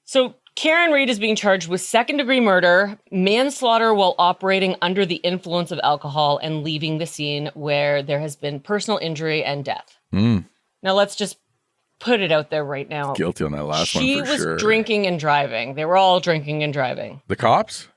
So Karen Reed is being charged with second-degree murder, manslaughter while operating under the influence of alcohol, and leaving the scene where there has been personal injury and death. Now, let's just put it out there right now. Guilty on that last one, for sure. She was drinking and driving. They were all drinking and driving. The cops?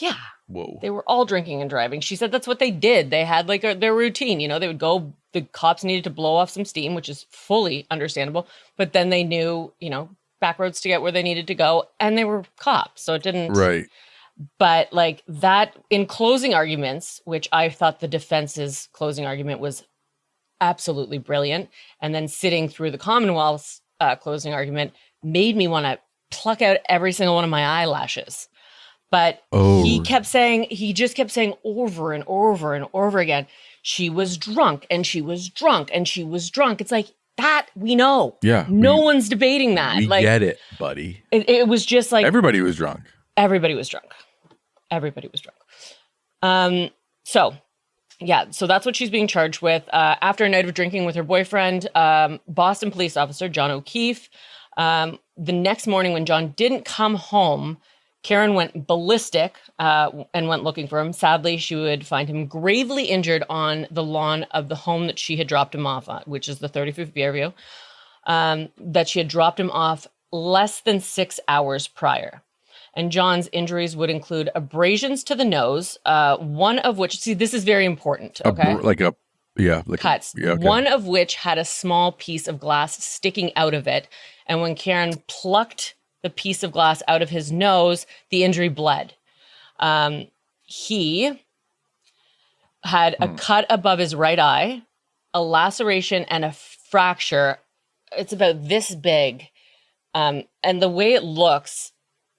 Yeah. Whoa. They were all drinking and driving. She said that's what they did. They had like their routine. You know, they would go, the cops needed to blow off some steam, which is fully understandable. But then they knew, you know, back roads to get where they needed to go. And they were cops. So it didn't. Right. But like that in closing arguments, which I thought the defense's closing argument was absolutely brilliant. And then sitting through the Commonwealth's closing argument made me want to pluck out every single one of my eyelashes. But he just kept saying over and over and over again, she was drunk and she was drunk and she was drunk. It's like, that we know. Yeah. No one's debating that. We get it, buddy. It was just like. Everybody was drunk. Everybody was drunk. So that's what she's being charged with. After a night of drinking with her boyfriend, Boston police officer John O'Keefe. The next morning when John didn't come home, Karen went ballistic and went looking for him. Sadly, she would find him gravely injured on the lawn of the home that she had dropped him off at, which is the 35th Fairview, that she had dropped him off less than 6 hours prior. And John's injuries would include abrasions to the nose, one of which, see, this is very important, okay? Cuts. Yeah, okay. One of which had a small piece of glass sticking out of it. And when Karen plucked the piece of glass out of his nose, the injury bled. He had a cut above his right eye, a laceration, and a fracture. It's about this big. And the way it looks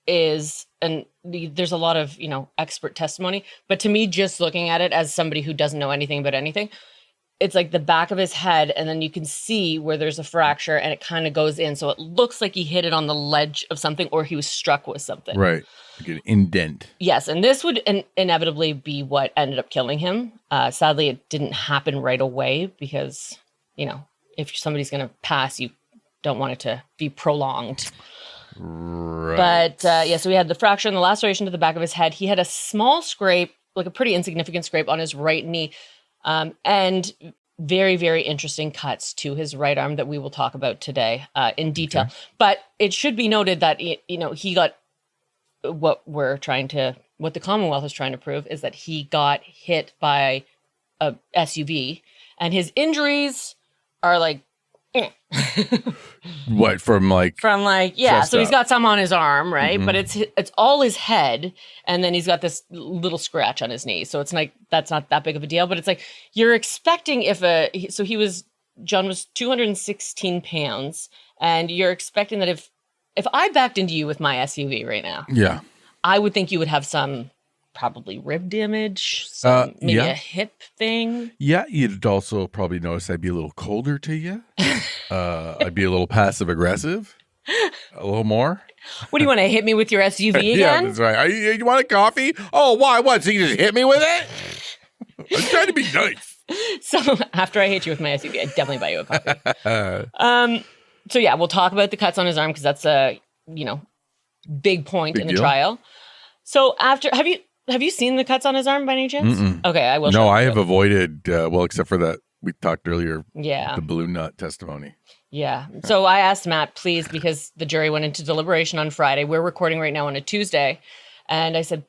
is, and there's a lot of, expert testimony, but to me, just looking at it as somebody who doesn't know anything about anything, it's like the back of his head, and then you can see where there's a fracture, and it kind of goes in. So it looks like he hit it on the ledge of something, or he was struck with something. Right. Like an indent. Yes, and this would inevitably be what ended up killing him. Sadly, it didn't happen right away because, if somebody's going to pass, you don't want it to be prolonged. Right. But, so he had the fracture and the laceration to the back of his head. He had a small scrape, like a pretty insignificant scrape on his right knee. And very, very interesting cuts to his right arm that we will talk about today in detail. Okay. But it should be noted that, he got what the Commonwealth is trying to prove is that he got hit by a SUV, and his injuries are like, what, from yeah, so he's up. got some on his arm, right? Mm-hmm. But it's all his head, and then he's got this little scratch on his knee, so it's like that's not that big of a deal. But it's like you're expecting John was 216 pounds, and you're expecting that if I backed into you with my SUV right now, yeah, I would think you would have some probably rib damage, maybe a hip thing. Yeah, you'd also probably notice I'd be a little colder to you. I'd be a little passive aggressive, a little more. What do you want to hit me with your SUV again? Yeah, that's right. You want a coffee? Oh, why? What? So you just hit me with it? I'm trying to be nice. So after I hit you with my SUV, I'd definitely buy you a coffee. So yeah, we'll talk about the cuts on his arm because that's a big point in the trial. So have you seen the cuts on his arm by any chance? Mm-mm. Okay, I will. No, I have avoided, except for that we talked earlier. Yeah. The balloon nut testimony. Yeah. So I asked Matt, please, because the jury went into deliberation on Friday. We're recording right now on a Tuesday. And I said,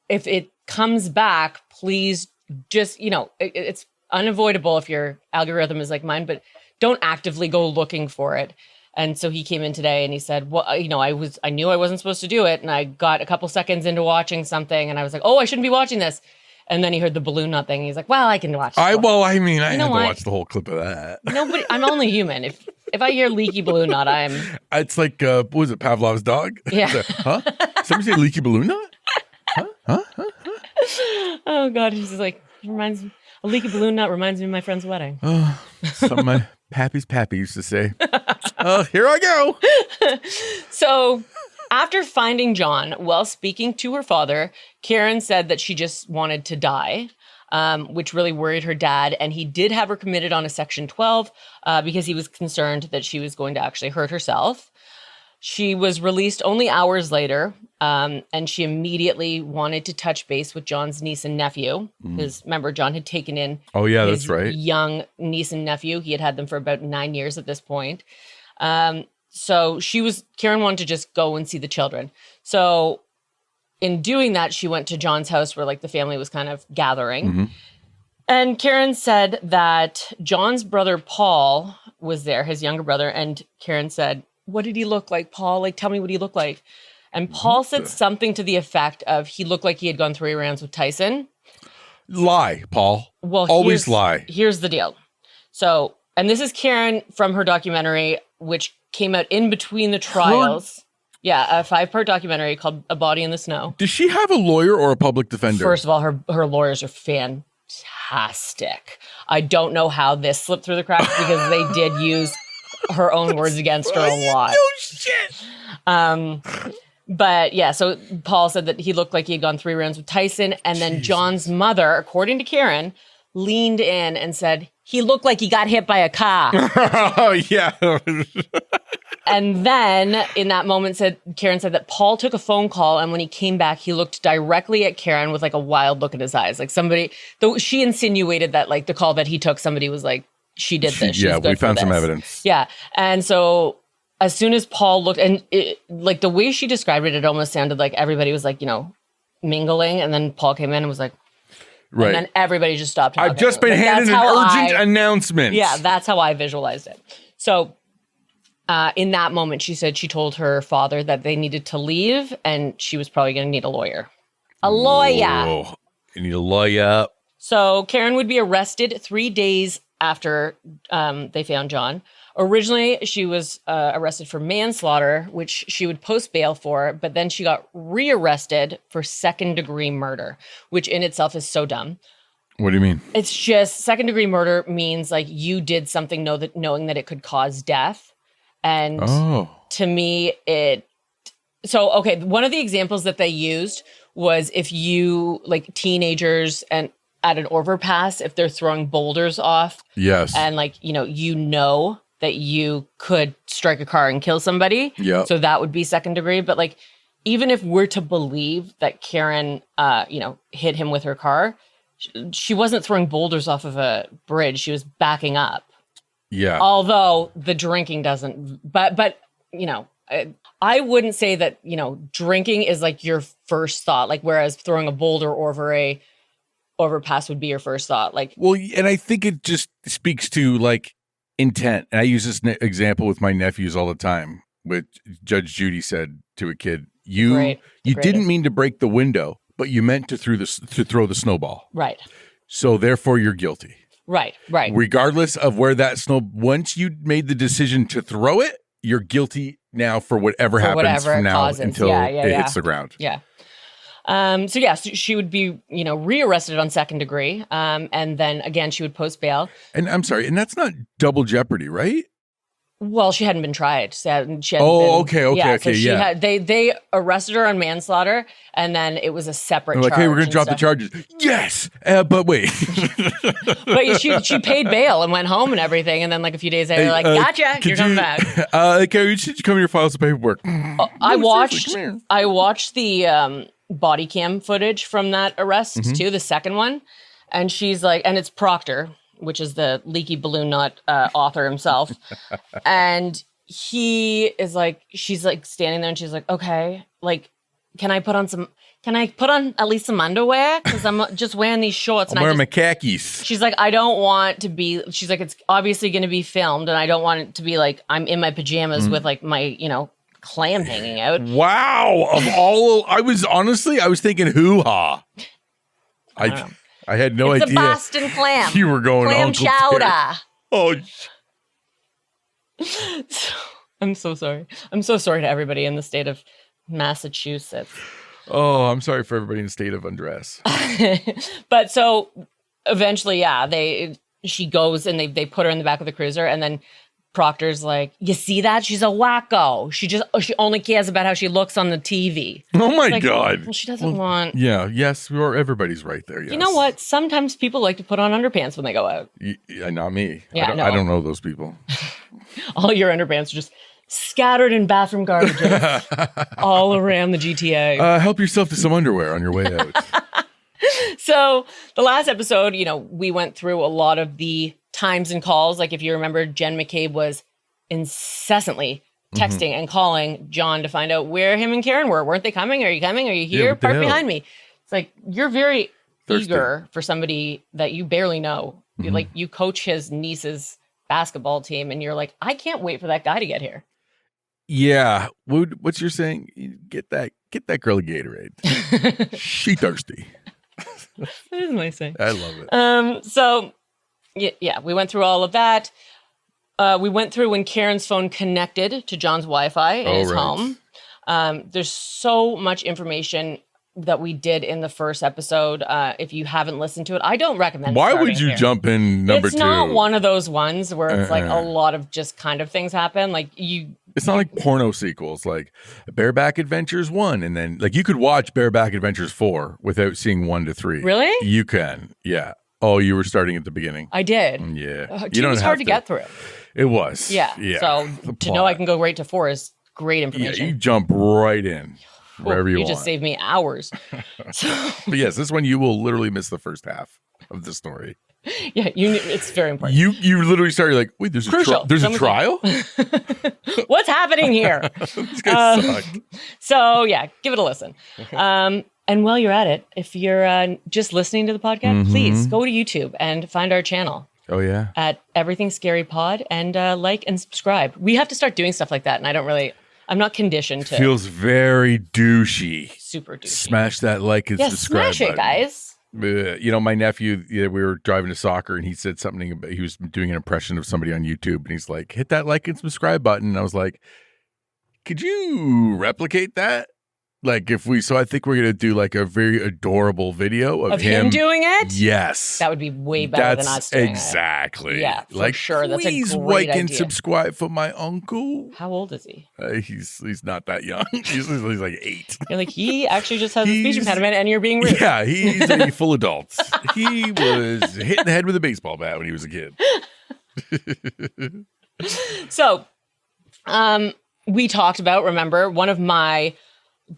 if it comes back, please just, it's unavoidable if your algorithm is like mine, but don't actively go looking for it. And so he came in today and he said, well, I knew I wasn't supposed to do it. And I got a couple seconds into watching something and I was like, oh, I shouldn't be watching this. And then he heard the balloon nut thing. He's like, well, I can watch it. I had to watch the whole clip of that. Nobody, I'm only human. If I hear leaky balloon nut, It's like, what was it, Pavlov's dog? Yeah. Huh? Somebody say leaky balloon nut? Huh? Oh, God. He's just like, a leaky balloon nut reminds me of my friend's wedding. Oh, something my Pappy's Pappy used to say. Oh, here I go. So after finding John while speaking to her father, Karen said that she just wanted to die. which really worried her dad. And he did have her committed on a Section 12 because he was concerned that she was going to actually hurt herself. She was released only hours later, and she immediately wanted to touch base with John's niece and nephew. Because remember, John had taken in that's right. young niece and nephew. He had them for about 9 years at this point. So Karen wanted to just go and see the children. So in doing that, she went to John's house where like the family was kind of gathering. And Karen said that John's brother, Paul, was there, his younger brother. And Karen said, "What did he look like, Paul? Like, tell me what he looked like." And Paul said something to the effect of he looked like he had gone 3 rounds with Tyson. Lie, Paul. Well, always lie. Here's the deal. So, and this is Karen from her documentary, which came out in between the trials. Yeah, a 5-part documentary called A Body in the Snow. Does she have a lawyer or a public defender? First of all, her lawyers are fantastic. I don't know how this slipped through the cracks because they did use her own words against her a lot. No shit. But yeah, so Paul said that he looked like he had gone 3 rounds with Tyson. And then John's mother, according to Karen, leaned in and said, he looked like he got hit by a car. Oh, yeah. And then in that moment, Karen said that Paul took a phone call. And when he came back, he looked directly at Karen with like a wild look in his eyes. Like somebody, though she insinuated that like the call that he took, somebody was like, she did this. Yeah, we found some evidence. Yeah. And so as soon as Paul looked, and like the way she described it, it almost sounded like everybody was like, mingling. And then Paul came in and was like, right. And then everybody just stopped talking. I've just been handed an urgent announcement. Yeah, that's how I visualized it. So in that moment, she said she told her father that they needed to leave and she was probably going to need a lawyer. A lawyer. Oh, you need a lawyer. So Karen would be arrested 3 days after they found John. Originally, she was arrested for manslaughter, which she would post bail for, but then she got rearrested for second-degree murder, which in itself is so dumb. What do you mean? It's just second-degree murder means like you did something knowing that it could cause death. And to me, one of the examples that they used was if you, like teenagers and at an overpass, if they're throwing boulders off. Yes. And like, that you could strike a car and kill somebody. Yeah. So that would be second degree. But like, even if we're to believe that Karen, hit him with her car, she wasn't throwing boulders off of a bridge. She was backing up. Yeah. Although the drinking doesn't, but I wouldn't say that, drinking is like your first thought, like, whereas throwing a boulder over a overpass would be your first thought. Like, well, and I think it just speaks to like intent. And I use this example with my nephews all the time, which Judge Judy said to a kid, you didn't mean to break the window, but you meant to throw the snowball. Right. So therefore you're guilty. Right. Regardless of where that once you made the decision to throw it, you're guilty now for whatever happens from now until it hits the ground. Yeah. So she would be, rearrested on second degree. And then again, she would post bail. And I'm sorry, and that's not double jeopardy, right? Well, she hadn't been tried. They arrested her on manslaughter, and then it was a separate charge. Like, hey, we're going to drop the charges. Yes, but wait. But she paid bail and went home and everything, and then like a few days later, they're like, gotcha, you're coming back. Okay, you should come here, file some paperwork. I watched the body cam footage from that arrest too, the second one, and she's like, and it's Proctor, which is the leaky balloon knot author himself. And he is like, she's like standing there and she's like, okay, like, can I put on at least some underwear? Because I'm just wearing these shorts. I'm wearing my khakis. She's like, I don't want to be, she's like, it's obviously going to be filmed and I don't want it to be like, I'm in my pajamas with like my, clam hanging out. Wow. I was thinking hoo-ha. I had no idea. It's a Boston clam. You were going clam Uncle chowder. Oh, I'm so sorry. I'm so sorry to everybody in the state of Massachusetts. Oh, I'm sorry for everybody in the state of undress. But so eventually, she goes and they put her in the back of the cruiser, and then Proctor's like, you see that? She's a wacko. She only cares about how she looks on the TV. Oh my God. Well, she doesn't want. Yeah. Yes. Everybody's right there. Yes. You know what? Sometimes people like to put on underpants when they go out. Yeah, not me. Yeah, I don't know those people. All your underpants are just scattered in bathroom garbages all around the GTA. Help yourself to some underwear on your way out. So the last episode, we went through a lot of the times and calls. Like if you remember, Jen McCabe was incessantly texting and calling John to find out where him and Karen were. Weren't they coming? Are you coming? Are you here? Yeah, Park behind me. It's like, you're very thirsty. Eager for somebody that you barely know. Like you coach his niece's basketball team and you're like, I can't wait for that guy to get here. Yeah. What's your saying? Get that girl a Gatorade. She thirsty. That is my saying. I love it. So yeah, we went through all of that. We went through when Karen's phone connected to John's Wi-Fi in his home. There's so much information that we did in the first episode. If you haven't listened to it, I don't recommend it. Why would you jump in number 2? It's not one of those ones where it's like a lot of just kind of things happen. Like it's not like porno sequels, like Bareback Adventures 1, and then like you could watch Bareback Adventures 4 without seeing 1 to 3. Really? You can. Yeah. Oh, you were starting at the beginning. I did. Yeah. It was hard to get through. It was. Yeah. So to know I can go right to 4 is great information. Yeah, you jump right in wherever you want. You just saved me hours. But yes, this one you will literally miss the first half of the story. Yeah, it's very important. You literally started like, wait, there's a trial? What's happening here? These guys suck. So yeah, give it a listen. And while you're at it, if you're just listening to the podcast, please go to YouTube and find our channel. Oh yeah, at Everything Scary Pod, and like and subscribe. We have to start doing stuff like that, and I'm not conditioned to. Feels very douchey. Super douchey. Smash that like and subscribe smash it, guys. My nephew, we were driving to soccer and he said something about, he was doing an impression of somebody on YouTube and he's like, hit that like and subscribe button. And I was like, could you replicate that? Like so I think we're going to do like a very adorable video of him doing it. Yes. That would be way better than us doing exactly. it. Yeah, like, sure. That's a great like idea. and subscribe for my uncle. How old is he? He's not that young. He's like 8. You're like, he actually just has a speech impediment and you're being rude. Yeah, he's a full adult. He was hit in the head with a baseball bat when he was a kid. So, we talked about, remember, one of my,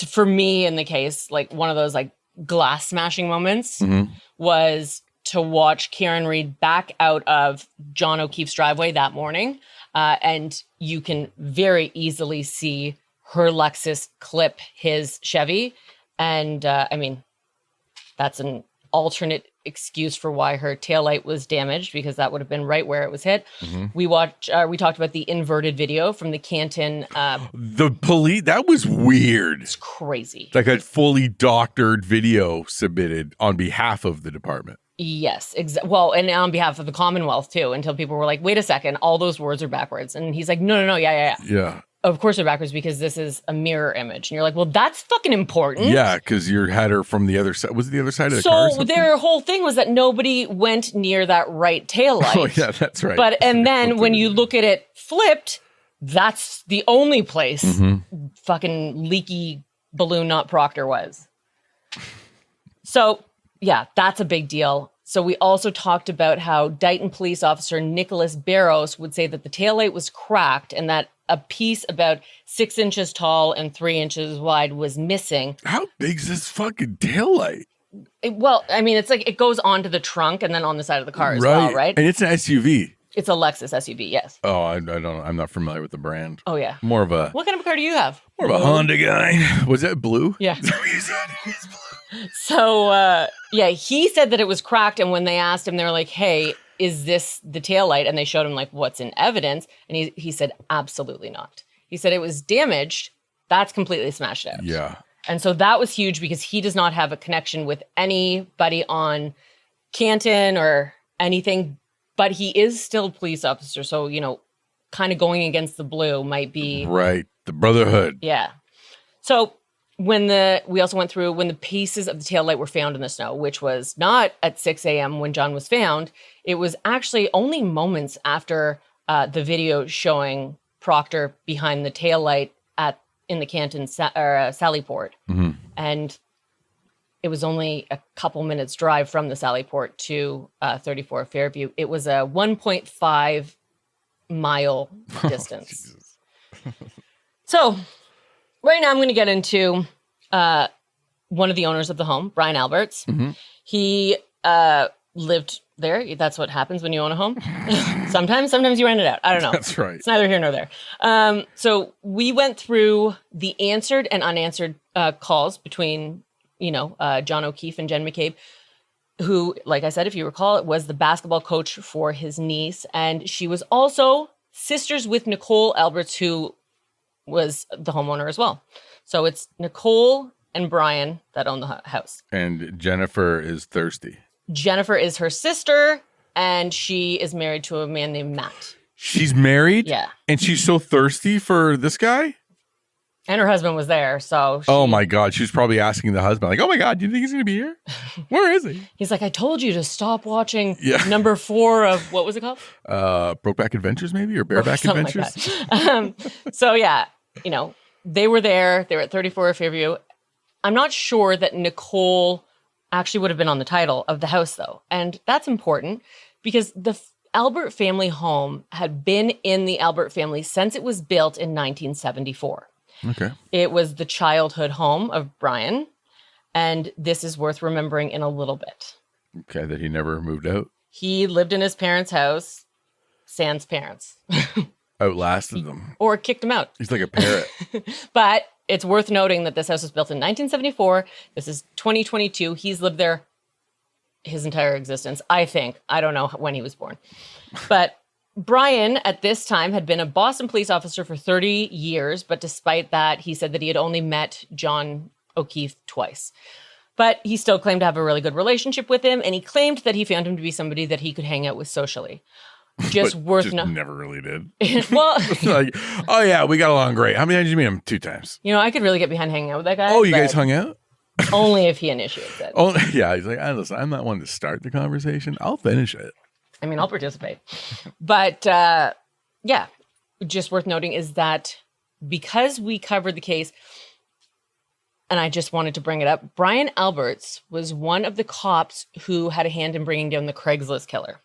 for me in the case, like one of those like glass smashing moments was to watch Karen Reed back out of John O'Keefe's driveway that morning. And you can very easily see her Lexus clip his Chevy. And that's an alternate excuse for why her taillight was damaged, because that would have been right where it was hit. We talked about the inverted video from the Canton. The police, that was weird. It's crazy. Like a fully doctored video submitted on behalf of the department. Yes. Well, and on behalf of the Commonwealth too, until people were like, wait a second, all those words are backwards. And he's like, no. Yeah. Of course they're backwards because this is a mirror image. And you're like, well, that's fucking important. Yeah, because you had her from the other side. Was it the other side of the car? So their whole thing was that nobody went near that right taillight. Oh, yeah, that's right. And then when you look at it flipped, that's the only place fucking leaky balloon not Proctor was. So, yeah, that's a big deal. So we also talked about how Dighton police officer Nicholas Barros would say that the taillight was cracked and that a piece about 6 inches tall and 3 inches wide was missing. How big's this fucking taillight? It's like it goes onto the trunk and then on the side of the car as well, right? And it's an SUV. It's a Lexus SUV, yes. Oh, I don't know. I'm not familiar with the brand. Oh, yeah. More of a... What kind of a car do you have? More of a Honda guy. Was that blue? Yeah. So, he said that it was cracked. And when they asked him, they were like, hey, is this the taillight? And they showed him like what's in evidence. And he said, absolutely not. He said it was damaged. That's completely smashed out. Yeah. And so that was huge because he does not have a connection with anybody on Canton or anything, but he is still a police officer. So, kind of going against the blue might be. Right. The brotherhood. Yeah. So we also went through when the pieces of the taillight were found in the snow, which was not at 6 a.m. when John was found. It was actually only moments after the video showing Proctor behind the taillight in the Canton Sallyport. Mm-hmm. And it was only a couple minutes drive from the Sallyport to 34 Fairview. It was a 1.5 mile distance. So right now I'm going to get into one of the owners of the home, Brian Alberts. Mm-hmm. He lived there. That's what happens when you own a home. Sometimes you rent it out. I don't know. That's right. It's neither here nor there. So we went through the answered and unanswered calls between, John O'Keefe and Jen McCabe, who, like I said, if you recall, was the basketball coach for his niece. And she was also sisters with Nicole Alberts, who was the homeowner as well. So it's Nicole and Brian that own the house. And Jennifer is thirsty. Jennifer is her sister, and she is married to a man named Matt. She's married? Yeah. And she's so thirsty for this guy? And her husband was there, so... Oh, my God. She was probably asking the husband, like, oh, my God, do you think he's going to be here? Where is he? He's like, I told you to stop watching number 4 of... What was it called? Brokeback Adventures, maybe? Or Bareback Adventures? Like so, yeah, they were there. They were at 34 Fairview. I'm not sure that Nicole actually would have been on the title of the house, though. And that's important because the Albert family home had been in the Albert family since it was built in 1974. Okay. It was the childhood home of Brian, and this is worth remembering in a little bit. Okay, that he never moved out. He lived in his parents' house, sans parents. Outlasted them. Or kicked him out. He's like a parrot. But it's worth noting that this house was built in 1974. This is 2022. He's lived there his entire existence, I think. I don't know when he was born. But Brian, at this time, had been a Boston police officer for 30 years. But despite that, he said that he had only met John O'Keefe twice. But he still claimed to have a really good relationship with him. And he claimed that he found him to be somebody that he could hang out with socially. Just never really did. Well, like, oh yeah, we got along great. How many times did you meet him? 2 times. I could really get behind hanging out with that guy. Oh, you guys hung out? Only if he initiates it. Oh yeah, he's like, listen, I'm not one to start the conversation. I'll finish it. I mean, I'll participate. But yeah, just worth noting is that because we covered the case, and I just wanted to bring it up, Brian Alberts was one of the cops who had a hand in bringing down the Craigslist killer.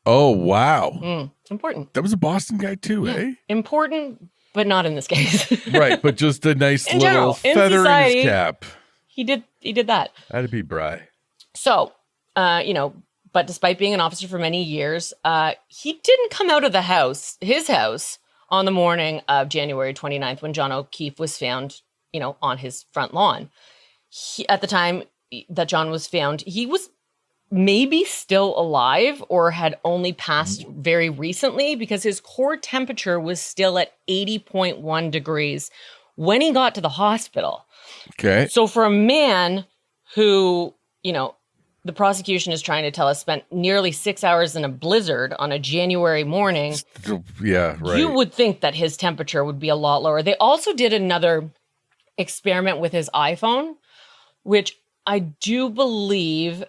Oh, wow. Important. That was a Boston guy too, eh? Important, but not in this case. Right, but just a nice in little general, feather society, in his cap. He did that. That'd be Bry. So, but despite being an officer for many years, he didn't come out of his house, on the morning of January 29th when John O'Keefe was found, on his front lawn. At the time that John was found, he was maybe still alive or had only passed very recently because his core temperature was still at 80.1 degrees when he got to the hospital. Okay. So for a man who, the prosecution is trying to tell us spent nearly 6 hours in a blizzard on a January morning. Yeah, right. You would think that his temperature would be a lot lower. They also did another experiment with his iPhone, which I do believe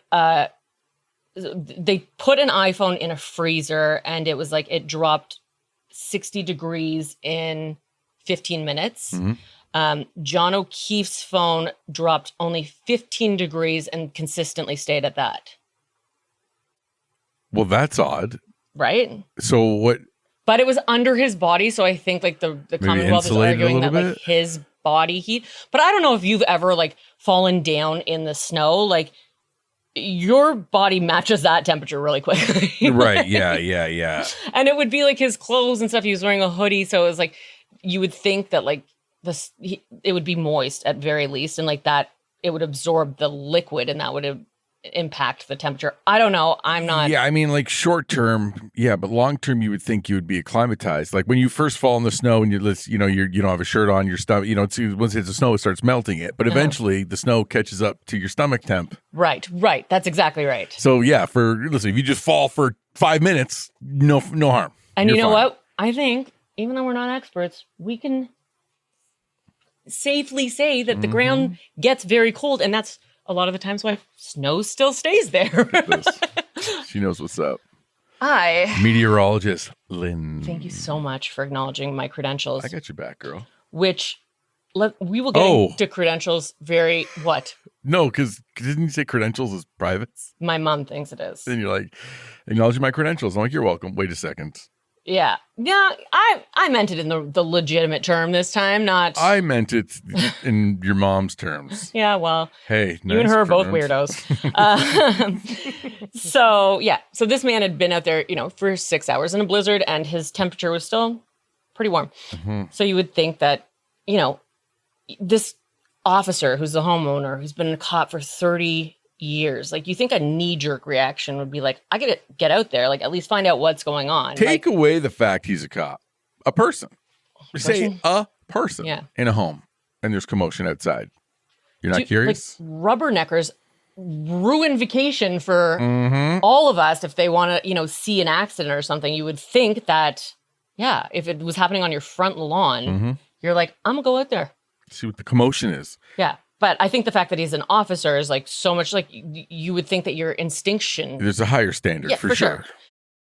they put an iPhone in a freezer and it was like it dropped 60 degrees in 15 minutes. Mm-hmm. John O'Keefe's phone dropped only 15 degrees and consistently stayed at that. Well, that's odd. Right? So what? But it was under his body, so I think like the Commonwealth is arguing that like his body heat. But I don't know if you've ever like fallen down in the snow. Like your body matches that temperature really quickly. Right. Yeah. And it would be like his clothes and stuff. He was wearing a hoodie. So it was like, you would think that like it would be moist at very least. And like that, it would absorb the liquid and that would impact the temperature. I don't know. I'm not. Yeah. I mean, like short term. Yeah. But long term, you would think you would be acclimatized. Like when you first fall in the snow and you don't have a shirt on, your stomach, once it hits the snow, it starts melting it. But eventually the snow catches up to your stomach temp. Right. That's exactly right. So yeah, if you just fall for 5 minutes, no harm. And you know what? I think even though we're not experts, we can safely say that the ground gets very cold. And that's a lot of the times why snow still stays there. She knows what's up. Meteorologist Lynn. Thank you so much for acknowledging my credentials. I got your back, girl. Which we will get into credentials what? No, because didn't you say credentials is privates? My mom thinks it is. And you're like, acknowledging my credentials. I'm like, you're welcome. Wait a second. Yeah. Yeah, I meant it in the legitimate term this time, not... I meant it in your mom's terms. Yeah, well... Hey, nice you and her are both weirdos. So this man had been out there, for 6 hours in a blizzard, and his temperature was still pretty warm. Mm-hmm. So you would think that, this officer who's the homeowner, who's been a cop for 30 years, like, you think a knee-jerk reaction would be like, I gotta get out there, like, at least find out what's going on. Take away the fact he's a cop. A person. Say a person in a home, and there's commotion outside. You're not curious? Like, rubberneckers ruin vacation for all of us if they want to, see an accident or something. You would think that, if it was happening on your front lawn, you're like, I'm going to go out there. See what the commotion is. Yeah. But I think the fact that he's an officer is like so much like you would think that your instinction. There's a higher standard for sure.